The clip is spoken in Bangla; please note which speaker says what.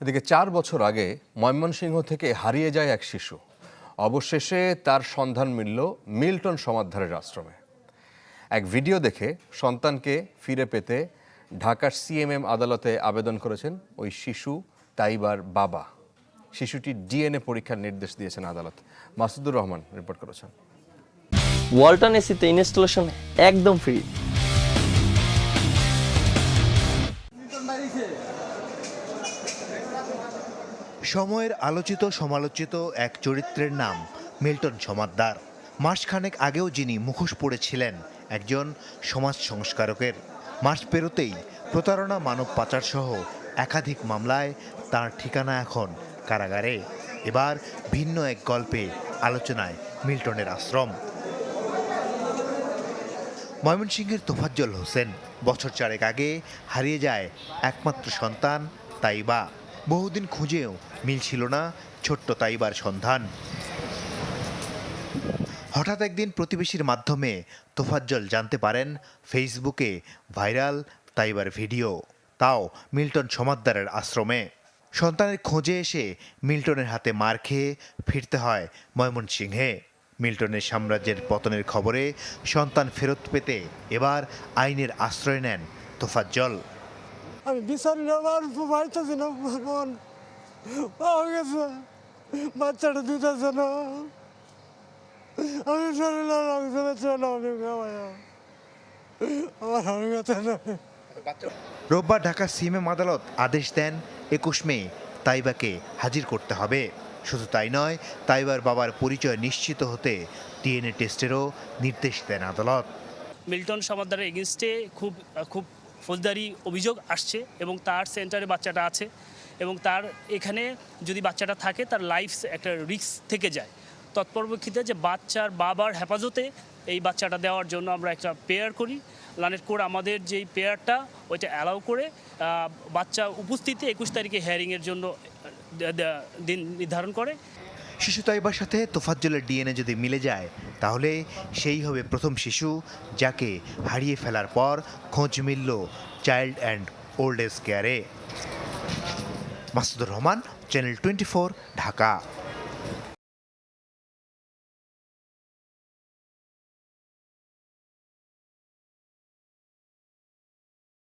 Speaker 1: এদিকে ৪ বছর আগে ময়মনসিংহ থেকে হারিয়ে যায় এক শিশু। অবশেষে তার সন্ধান মিলল মিল্টন সমাদধারের আশ্রমে। এক ভিডিও দেখে সন্তানকে ফিরে পেতে ঢাকার সিএমএম আদালতে আবেদন করেছেন ওই শিশু তাইবার বাবা। শিশুটির ডিএনএ পরীক্ষার নির্দেশ দিয়েছেন আদালত। মাসুদুর রহমান রিপোর্ট করেছেন।
Speaker 2: ওয়ালটন এসিতে ইনস্টলেশন একদম ফ্রি।
Speaker 3: সময়ের আলোচিত সমালোচিত এক চরিত্রের নাম মিল্টন সমাদদার। মাসখানেক আগেও যিনি মুখোশ পড়েছিলেন একজন সমাজ সংস্কারকের, মাস পেরোতেই প্রতারণা, মানব পাচার সহ একাধিক মামলায় তার ঠিকানা এখন কারাগারে। এবার ভিন্ন এক গল্পে আলোচনায় মিল্টনের আশ্রম। ময়মনসিংহের তোফাজ্জল হোসেন বছর 4 আগে হারিয়ে যায় একমাত্র সন্তান তাইবা। বহুদিন খুঁজেও মিলছিল না ছোট্ট তাইবার সন্ধান। হঠাৎ একদিন প্রতিবেশীর মাধ্যমে তোফাজ্জল জানতে পারেন ফেসবুকে ভাইরাল তাইবার ভিডিও, তাও মিল্টন সমাদদারের আশ্রমে। সন্তানের খোঁজে এসে মিল্টনের হাতে মার খেয়ে ফিরতে হয় ময়মনসিংহে। মিল্টনের সাম্রাজ্যের পতনের খবরে সন্তান ফেরত পেতে এবার আইনের আশ্রয় নেন তোফাজ্জল।
Speaker 4: আমি বিচার নেওয়ার পাইতেছি না, মন পাওয়া গেছে, বাচ্চাটা দিতেছে না, আমি শরীরে লাগছে না, আমি খাওয়াই আমার আমি গেছে না।
Speaker 3: রোববার ঢাকা সিএমএম আদালত আদেশ দেন 21 মে তাইবাকে হাজির করতে হবে। শুধু তাই নয়, তাইবার বাবার পরিচয় নিশ্চিত হতে ডিএনএ টেস্টেরও নির্দেশ দেন আদালত।
Speaker 5: মিল্টন সমাদদারের এগেনস্টে খুব ফৌজদারি অভিযোগ আসছে এবং তার সেন্টারে বাচ্চাটা আছে এবং তার এখানে যদি বাচ্চাটা থাকে তার লাইফ একটা রিস্ক থেকে যায়। তৎপরপ্রেক্ষিতে যে বাচ্চার বাবার হেফাজতে এই বাচ্চাটা দেওয়ার জন্য আমরা একটা পেয়ার করি। লানেট কোড আমাদের যেই পেয়ারটা ওইটা অ্যালাউ করে বাচ্চা উপস্থিতি 21 তারিখে হিয়ারিংয়ের জন্য দিন নির্ধারণ করে।
Speaker 3: শিশু তাইবার সাথে তোফাজ্জলের ডিএনএ যদি মিলে যায় তাহলে সেই হবে প্রথম শিশু যাকে হারিয়ে ফেলার পর খোঁজ মিলল চাইল্ড অ্যান্ড ওল্ড এজ কেয়ারে। মাসুদুর রহমান, চ্যানেল 24, ঢাকা।